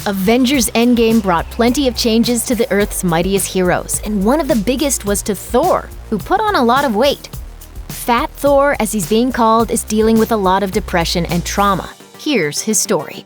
Avengers Endgame brought plenty of changes to the Earth's mightiest heroes, and one of the biggest was to Thor, who put on a lot of weight. Fat Thor, as he's being called, is dealing with a lot of depression and trauma. Here's his story.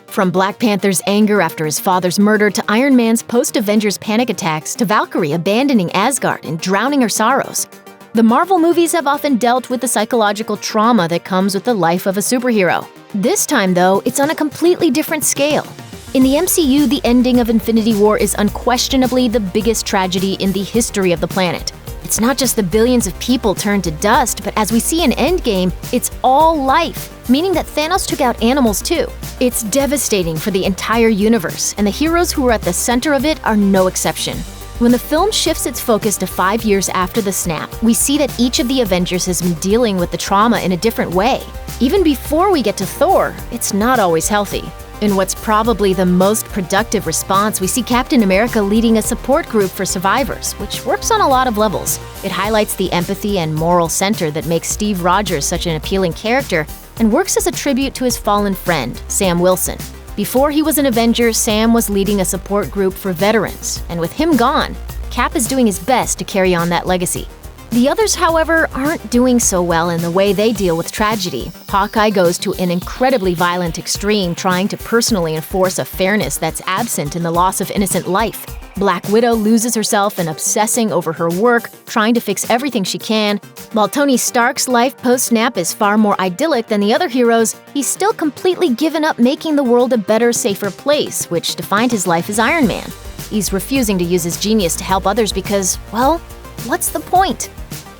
From Black Panther's anger after his father's murder to Iron Man's post-Avengers panic attacks to Valkyrie abandoning Asgard and drowning her sorrows, the Marvel movies have often dealt with the psychological trauma that comes with the life of a superhero. This time, though, it's on a completely different scale. In the MCU, the ending of Infinity War is unquestionably the biggest tragedy in the history of the planet. It's not just the billions of people turned to dust, but as we see in Endgame, it's all life, meaning that Thanos took out animals too. It's devastating for the entire universe, and the heroes who are at the center of it are no exception. When the film shifts its focus to 5 years after the snap, we see that each of the Avengers has been dealing with the trauma in a different way. Even before we get to Thor, it's not always healthy. In what's probably the most productive response, we see Captain America leading a support group for survivors, which works on a lot of levels. It highlights the empathy and moral center that makes Steve Rogers such an appealing character and works as a tribute to his fallen friend, Sam Wilson. Before he was an Avenger, Sam was leading a support group for veterans, and with him gone, Cap is doing his best to carry on that legacy. The others, however, aren't doing so well in the way they deal with tragedy. Hawkeye goes to an incredibly violent extreme, trying to personally enforce a fairness that's absent in the loss of innocent life. Black Widow loses herself in obsessing over her work, trying to fix everything she can. While Tony Stark's life post-snap is far more idyllic than the other heroes, he's still completely given up making the world a better, safer place, which defined his life as Iron Man. He's refusing to use his genius to help others because, well, what's the point?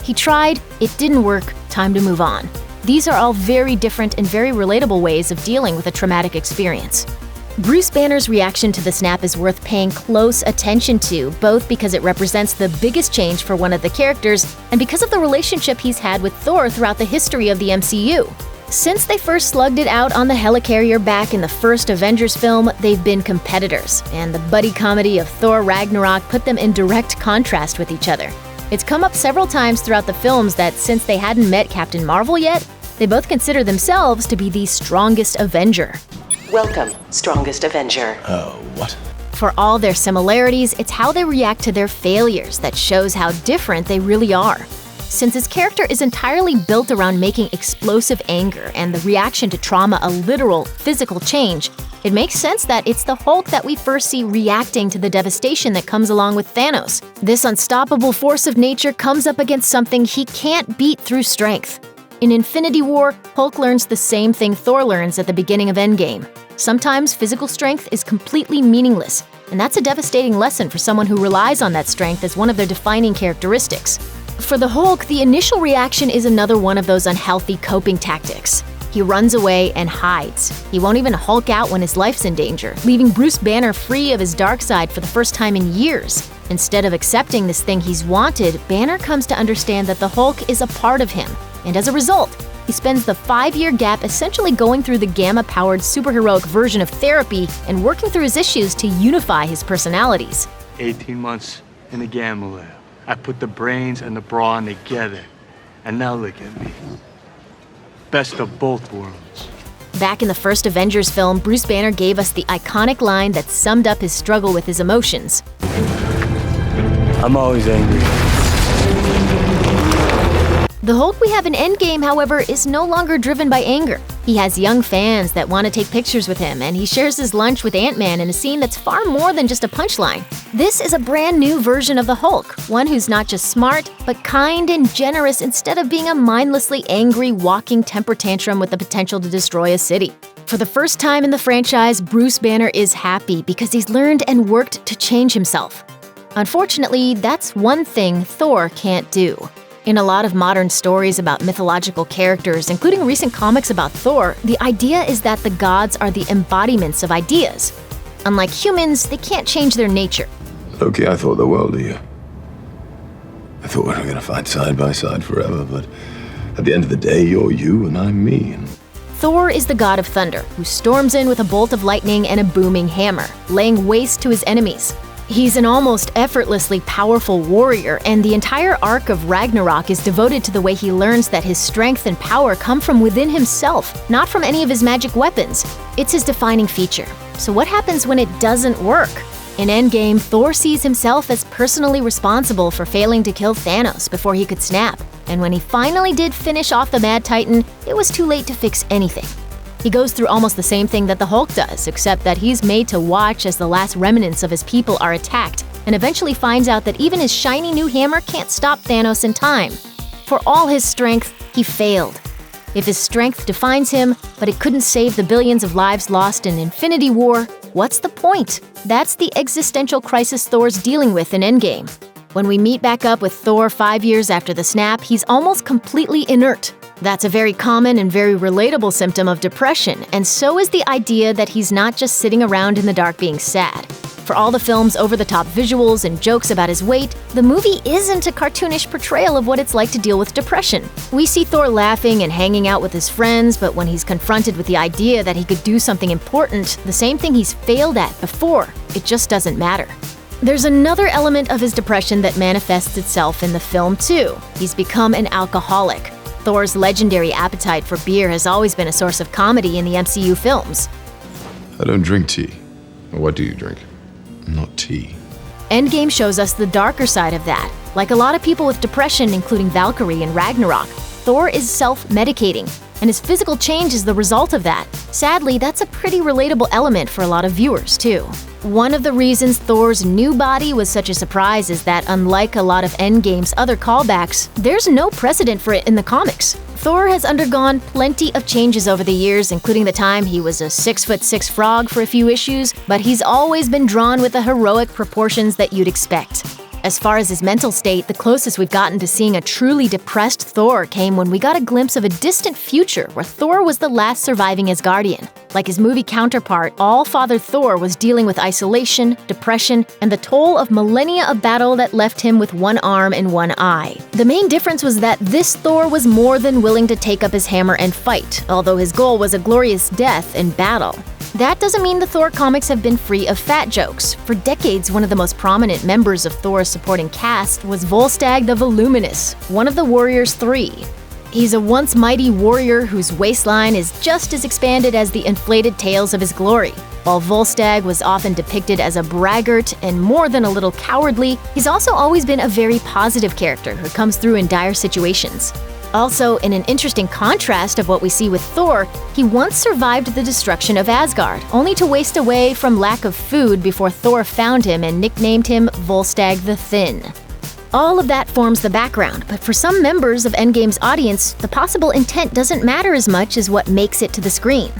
He tried, it didn't work, time to move on. These are all very different and very relatable ways of dealing with a traumatic experience. Bruce Banner's reaction to the snap is worth paying close attention to, both because it represents the biggest change for one of the characters and because of the relationship he's had with Thor throughout the history of the MCU. Since they first slugged it out on the helicarrier back in the first Avengers film, they've been competitors, and the buddy comedy of Thor Ragnarok put them in direct contrast with each other. It's come up several times throughout the films that since they hadn't met Captain Marvel yet, they both consider themselves to be the strongest Avenger. Welcome, strongest Avenger. What? For all their similarities, it's how they react to their failures that shows how different they really are. Since his character is entirely built around making explosive anger and the reaction to trauma a literal, physical change, it makes sense that it's the Hulk that we first see reacting to the devastation that comes along with Thanos. This unstoppable force of nature comes up against something he can't beat through strength. In Infinity War, Hulk learns the same thing Thor learns at the beginning of Endgame. Sometimes physical strength is completely meaningless, and that's a devastating lesson for someone who relies on that strength as one of their defining characteristics. For the Hulk, the initial reaction is another one of those unhealthy coping tactics. He runs away and hides. He won't even Hulk out when his life's in danger, leaving Bruce Banner free of his dark side for the first time in years. Instead of accepting this thing he's wanted, Banner comes to understand that the Hulk is a part of him, and as a result, he spends the 5-year gap essentially going through the gamma-powered superheroic version of therapy and working through his issues to unify his personalities. 18 months in the gamma lab. I put the brains and the brawn together, and now look at me. Best of both worlds. Back in the first Avengers film, Bruce Banner gave us the iconic line that summed up his struggle with his emotions. I'm always angry. The Hulk we have in Endgame, however, is no longer driven by anger. He has young fans that want to take pictures with him, and he shares his lunch with Ant-Man in a scene that's far more than just a punchline. This is a brand new version of the Hulk, one who's not just smart, but kind and generous instead of being a mindlessly angry, walking temper tantrum with the potential to destroy a city. For the first time in the franchise, Bruce Banner is happy because he's learned and worked to change himself. Unfortunately, that's one thing Thor can't do. In a lot of modern stories about mythological characters, including recent comics about Thor, the idea is that the gods are the embodiments of ideas. Unlike humans, they can't change their nature. Loki, I thought the world of you. I thought we were going to fight side by side forever, but at the end of the day, you're you and I'm me. Thor is the god of thunder, who storms in with a bolt of lightning and a booming hammer, laying waste to his enemies. He's an almost effortlessly powerful warrior, and the entire arc of Ragnarok is devoted to the way he learns that his strength and power come from within himself, not from any of his magic weapons. It's his defining feature. So what happens when it doesn't work? In Endgame, Thor sees himself as personally responsible for failing to kill Thanos before he could snap. And when he finally did finish off the Mad Titan, it was too late to fix anything. He goes through almost the same thing that the Hulk does, except that he's made to watch as the last remnants of his people are attacked, and eventually finds out that even his shiny new hammer can't stop Thanos in time. For all his strength, he failed. If his strength defines him, but it couldn't save the billions of lives lost in Infinity War, what's the point? That's the existential crisis Thor's dealing with in Endgame. When we meet back up with Thor 5 years after the snap, he's almost completely inert. That's a very common and very relatable symptom of depression, and so is the idea that he's not just sitting around in the dark being sad. For all the film's over-the-top visuals and jokes about his weight, the movie isn't a cartoonish portrayal of what it's like to deal with depression. We see Thor laughing and hanging out with his friends, but when he's confronted with the idea that he could do something important, the same thing he's failed at before, it just doesn't matter. There's another element of his depression that manifests itself in the film too. He's become an alcoholic. Thor's legendary appetite for beer has always been a source of comedy in the MCU films. I don't drink tea. What do you drink? Not tea. Endgame shows us the darker side of that. Like a lot of people with depression, including Valkyrie and Ragnarok, Thor is self-medicating, and his physical change is the result of that. Sadly, that's a pretty relatable element for a lot of viewers, too. One of the reasons Thor's new body was such a surprise is that, unlike a lot of Endgame's other callbacks, there's no precedent for it in the comics. Thor has undergone plenty of changes over the years, including the time he was a 6'6" frog for a few issues, but he's always been drawn with the heroic proportions that you'd expect. As far as his mental state, the closest we've gotten to seeing a truly depressed Thor came when we got a glimpse of a distant future where Thor was the last surviving Asgardian. Like his movie counterpart, All-Father Thor was dealing with isolation, depression, and the toll of millennia of battle that left him with one arm and one eye. The main difference was that this Thor was more than willing to take up his hammer and fight, although his goal was a glorious death in battle. That doesn't mean the Thor comics have been free of fat jokes. For decades, one of the most prominent members of Thor's supporting cast was Volstagg the Voluminous, one of the Warriors 3. He's a once mighty warrior whose waistline is just as expanded as the inflated tales of his glory. While Volstagg was often depicted as a braggart and more than a little cowardly, he's also always been a very positive character who comes through in dire situations. Also, in an interesting contrast of what we see with Thor, he once survived the destruction of Asgard, only to waste away from lack of food before Thor found him and nicknamed him Volstagg the Thin. All of that forms the background, but for some members of Endgame's audience, the possible intent doesn't matter as much as what makes it to the screen.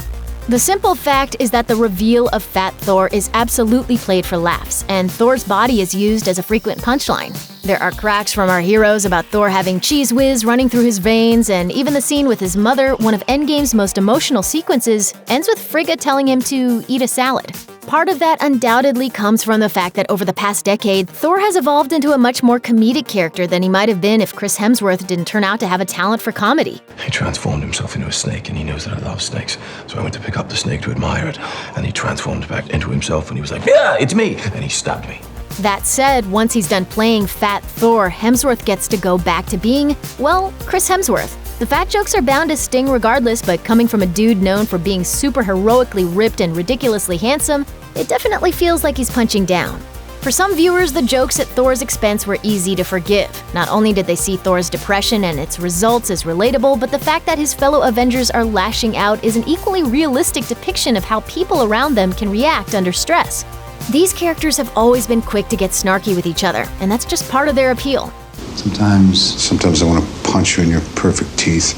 The simple fact is that the reveal of Fat Thor is absolutely played for laughs, and Thor's body is used as a frequent punchline. There are cracks from our heroes about Thor having cheese whiz running through his veins, and even the scene with his mother, one of Endgame's most emotional sequences, ends with Frigga telling him to eat a salad. Part of that undoubtedly comes from the fact that over the past decade, Thor has evolved into a much more comedic character than he might have been if Chris Hemsworth didn't turn out to have a talent for comedy. He transformed himself into a snake, and he knows that I love snakes. So I went to pick up the snake to admire it, and he transformed back into himself, and he was like, "Yeah, it's me!" And he stabbed me. That said, once he's done playing Fat Thor, Hemsworth gets to go back to being, well, Chris Hemsworth. The fat jokes are bound to sting regardless, but coming from a dude known for being super heroically ripped and ridiculously handsome, it definitely feels like he's punching down. For some viewers, the jokes at Thor's expense were easy to forgive. Not only did they see Thor's depression and its results as relatable, but the fact that his fellow Avengers are lashing out is an equally realistic depiction of how people around them can react under stress. These characters have always been quick to get snarky with each other, and that's just part of their appeal. Sometimes I want to punch you in your perfect teeth.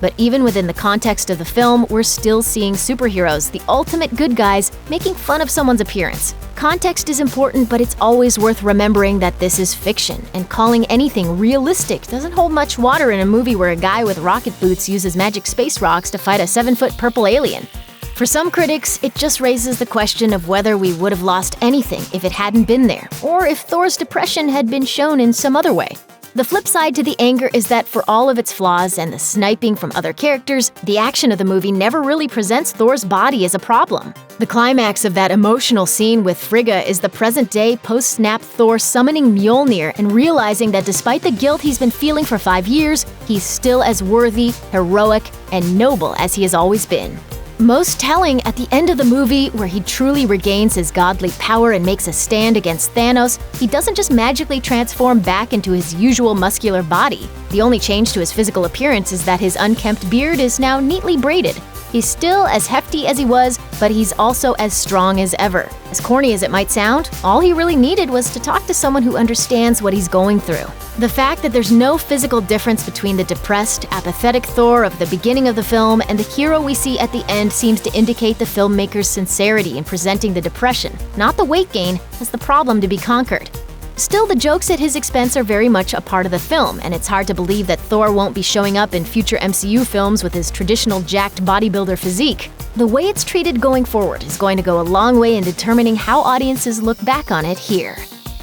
But even within the context of the film, we're still seeing superheroes, the ultimate good guys, making fun of someone's appearance. Context is important, but it's always worth remembering that this is fiction, and calling anything realistic doesn't hold much water in a movie where a guy with rocket boots uses magic space rocks to fight a 7-foot purple alien. For some critics, it just raises the question of whether we would have lost anything if it hadn't been there, or if Thor's depression had been shown in some other way. The flip side to the anger is that for all of its flaws and the sniping from other characters, the action of the movie never really presents Thor's body as a problem. The climax of that emotional scene with Frigga is the present-day post-snap Thor summoning Mjolnir and realizing that despite the guilt he's been feeling for 5 years, he's still as worthy, heroic, and noble as he has always been. Most telling, at the end of the movie, where he truly regains his godly power and makes a stand against Thanos, he doesn't just magically transform back into his usual muscular body. The only change to his physical appearance is that his unkempt beard is now neatly braided. He's still as hefty as he was, but he's also as strong as ever. As corny as it might sound, all he really needed was to talk to someone who understands what he's going through. The fact that there's no physical difference between the depressed, apathetic Thor of the beginning of the film and the hero we see at the end seems to indicate the filmmaker's sincerity in presenting the depression, not the weight gain, as the problem to be conquered. Still, the jokes at his expense are very much a part of the film, and it's hard to believe that Thor won't be showing up in future MCU films with his traditional jacked bodybuilder physique. The way it's treated going forward is going to go a long way in determining how audiences look back on it here.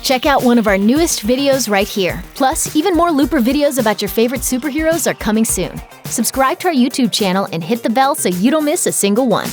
Check out one of our newest videos right here. Plus, even more Looper videos about your favorite superheroes are coming soon. Subscribe to our YouTube channel and hit the bell so you don't miss a single one.